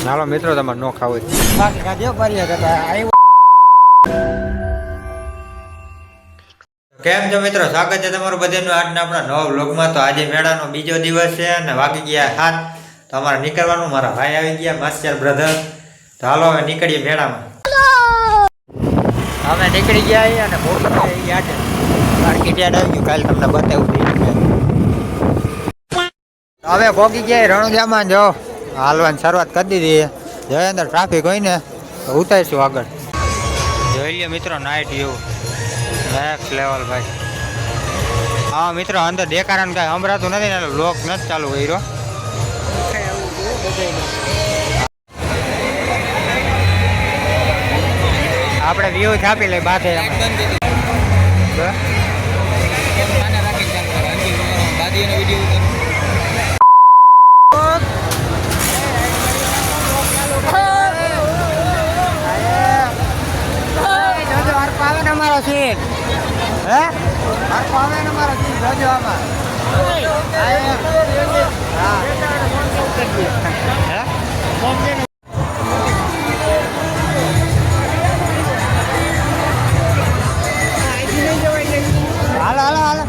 હાલો મિત્રો તમારે નો ખાવું બાકી ખાધ્યો કરીએ કેમ છો મિત્રો, સ્વાગત છે તમારું બધાનું આજના આપણા નવા વ્લોગમાં। તો આજે મેળાનો બીજો દિવસ છે અને વાગી ગયા 7 તો અમારે નીકળવાનું। મારા ભાઈ આવી ગયા માસ્ટર બ્રધર। તો હાલો હવે નીકળીએ મેળામાં। અમે નીકળી ગયા અને માર્કેટ યાર્ડ આવી ગયું, કાલે તમને બતાવ્યું। હવે ભોગી ગયા રણુજામાં, જો હાલવાની શરૂઆત કરી દીધી। જો અંદર ટ્રાફિક હોય ને તો ઉતારીશું આગળ। જોઈ લે મિત્રો નાઇટ વ્યૂ નેક્સ્ટ લેવલ ભાઈ। હા મિત્રો અંદર દેખારણ કાંઈ સંભળાતું નથી ને બ્લોક નથી ચાલુ કર્યો। આપણે વ્યૂ છાપી લઈ બાથે અમારો સીન હે આવે ને અમારો સીન જોજો આમાં હાલો હાલો હાલો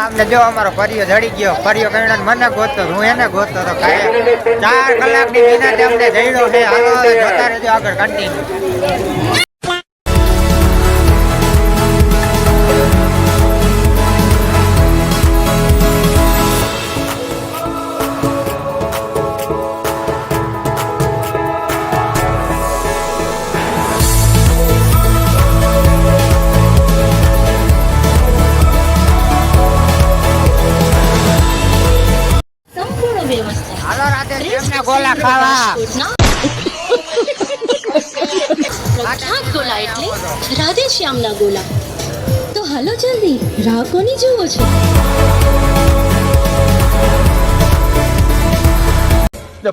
આમને જો અમારો પરિયો જડી ગયો। પરિયો કઈ મને ગોતતો, હું એને ગોતતો તો 4 કલાકની મહેનત અમને જડ્યો છે। હાલો હવે જોતા રહેજો આગળ કન્ટિન્યુ। હાલો રાતે એમના ગોલા ખાવા। પ્રખ્યાત ગોલા એટલે રાધે શ્યામના ગોલા। તો હાલો જલ્દી, રાહ કોની જુઓ છો?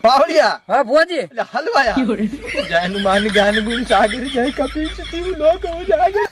પાવડિયા હા ભોજી એટલે હલવાયા જાનું માન ગાન ગુણ સાગર જય કપિલ તું લોક હો જાગે।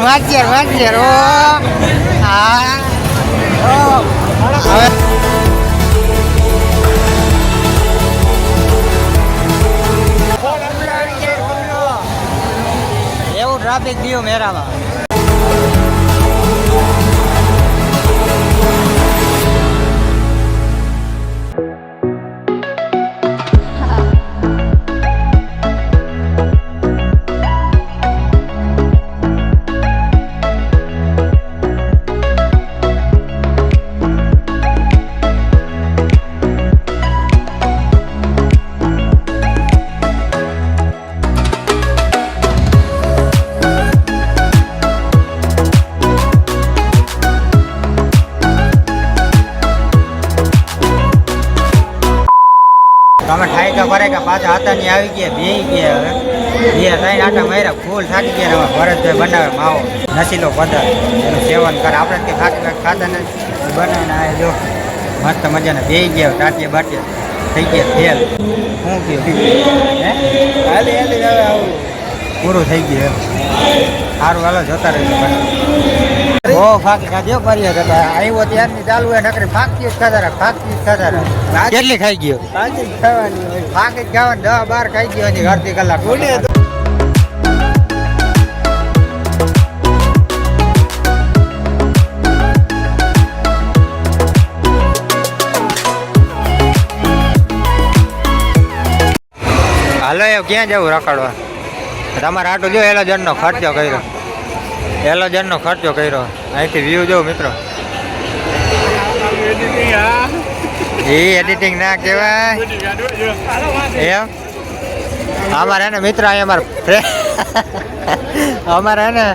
માચિયર ઓ હા હવે એવું ટ્રાફિક થયું મેરામાં। અમે ઠાઈ તો કરે કે પાછા હાથાની આવી ગયા બે ગયા। હવે 2-3 આટા માર્યા ફૂલ થાકી ગયા। હવે ભરતભાઈ બનાવે માવો નસીલો પદાર્થ એનું સેવન કરે। આપણે કે ખાતા નથી બનાવીને આવે જો મસ્ત મજાના બે ગયા ટાટિયા બાટિયા થઈ ગયા ફેલ। શું કહ્યું હે હાલે હાલે હવે આવું પૂરું થઈ ગયું સારું હાલો જોતા રહેજો। બહુ ફાંકી ખાધ્યો કરીએ કે આવ્યો ત્યારની ચાલુ હોય નકરી ફાંકી જ ખાતા કેટલી ખાઈ ગયો ફાંકી જ ખાવાની ફાંકી જ ખાવાની 10-12 ખાઈ ગયો એની અડધી કલાક હાલો એ ક્યાં જવું રખડવા? તમારે આટો જો એલો જણનો ખર્ચો કર્યો એલોજનનો ખર્ચો કર્યો. અહીંથી વ્યૂ જો મિત્રો. એ એડિટિંગ ના કહેવાય એમ. અમારે ને મિત્ર અહીંયા અમારે ને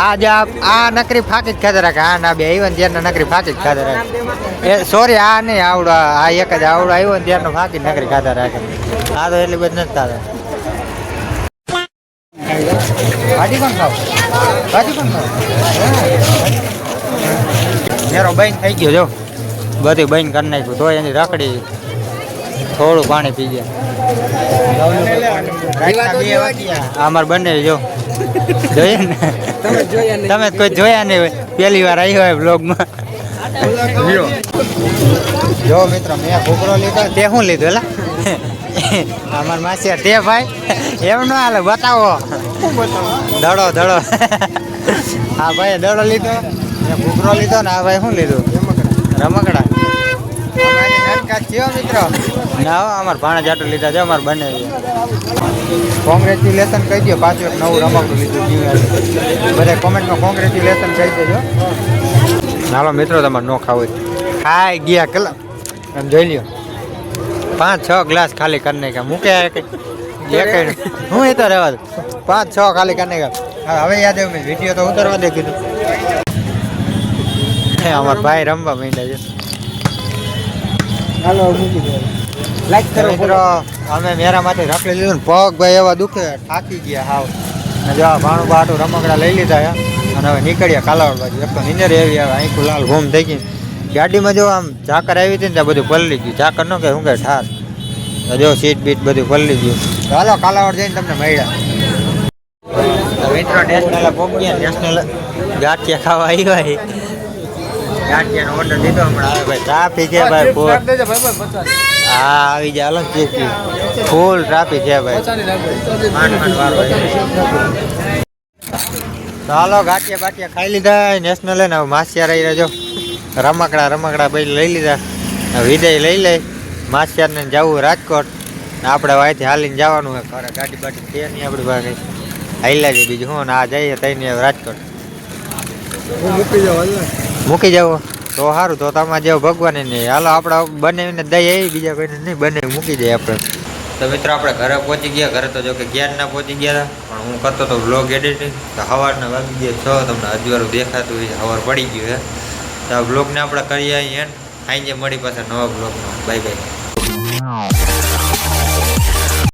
આ નકરી ફાકી જ ખાધે રાખે. આ ના બે આવ્યો ને ત્યારનો નકરી ફાકી જ ખાધે રાખે. એ સોરી આ નહીં આવડો, આ એક જ આવડો આવ્યો ને ત્યારનો ફાકી નકરી ખાધે રાખે. આ તો એટલી બધી નથી ખાધે. ભાજી પણ ખાવ, ભાજી પણ ખાવ. મેરો બંધ થઈ ગયો જો, બધું બંધ કરી નાખ્યું. તો એની રખડી થોડું પાણી પી ગયા. અમારે બંને જો જોઈએ ને, તમે કોઈ જોયા નહીં હોય, પહેલી વાર આવ્યો હોય બ્લોગમાં. જો મિત્રો મેં ભૂકડો લીધો. તે શું લીધું એલા? અમાર માસી તે ભાઈ એમ ન હાલે, બતાવો દડો દડો. હા ભાઈ દડો લીધો, મેં ભૂકડો લીધો ને આ ભાઈ શું લીધું? રમકડા. મિત્રો ના અમારે ભાણા જાટું લીધા છે અમારે બંને. કોંગ્રેચ્યુલેશન કહી દો, પાછું એક નવું રમકડું લીધું. બધા કોમેન્ટમાં કોંગ્રેચ્યુલેશન કહી દેજો. હાલો મિત્રો તમારે ન ખાવું ખાઈ ગયા કલા એમ જોઈ લ્યો. 5-6 ગ્લાસ ખાલી કરી નાખ્યા. મૂકે હું એ તો રહેવા દઉં. 5-6 ખાલી કરી નાખ્યા. હવે યાદ આવ્યું, મેં વિડીયો તો ઉતારવા દે કીધું. અમારા ભાઈ રમવા માંડ્યા છે. હાલો મૂકી દો, લાઈક કરો મિત્રો. અમે મેરામાંથી રાખી લીધું ને પગ ભાઈ એવા દુખે, થાકી ગયા હાવ. જો આ ભાણું બાટું રમકડા લઈ લીધા અને હવે નીકળ્યા કાલાવડ બાજુ. એક તો નીંદર એવી આવે, આંખું લાલ ઘૂમ થઈ ગઈ. ગાડીમાં જો આમ ઝાકર આવી હતી ને ત્યાં બધું પલળી ગયું. ઝાકર ન કે શું કે ઠાર. જો સીટ બીટ બધું પલળી ગયું. હાલો કાલાવડ જઈને તમને મળ્યા મિત્રો. નેશનલ પહોંચ્યા, નેશનલ ગાંઠિયા ખાવા આવ્યા. ગાંઠિયાનો ઓર્ડર દીધો હમણાં. આવે ભાઈ ટ્રાફિક છે ભાઈ, હા આવી જાય. હાલો ચેકી ફૂલ ટ્રાફિક છે ભાઈ. તો હાલો ગાંઠિયા બાટિયા ખાઈ લીધા. નેશનલ ને માસિયા રહી રહ્યો. રમકડા ભાઈ લઈ લીધા. વિદાય લઈ લે. માસિયાને જવું રાજકોટ. આપણે અહીંથી હાલીને જવાનું હોય ખરે. ગાડી બાટી છે નહીં આપણી પાસે. હાલ્યા છે બીજું શું. આ જઈએ તઈને રાજકોટ મૂકી જવું તો સારું. તો તમારે જેવું ભગવાને નહીં. હાલો આપણે બનાવીને દઈ આવી, બીજા કોઈને નહીં બનાવી મૂકી જાય આપણે. તો મિત્રો આપણે ઘરે પહોંચી ગયા. ઘરે તો જો કે ના પહોંચી ગયા હતા, પણ હું કરતો હતો બ્લોગ એડિટિંગ. તો સવારના વાગી ગયા 6. તમને અજવાળું દેખાતું હોય, સવાર પડી ગયું હે. તો આ બ્લોગને આપણે કરીએ અહીં. આજે મળી પાછા નવા બ્લોગમાં. Bye bye.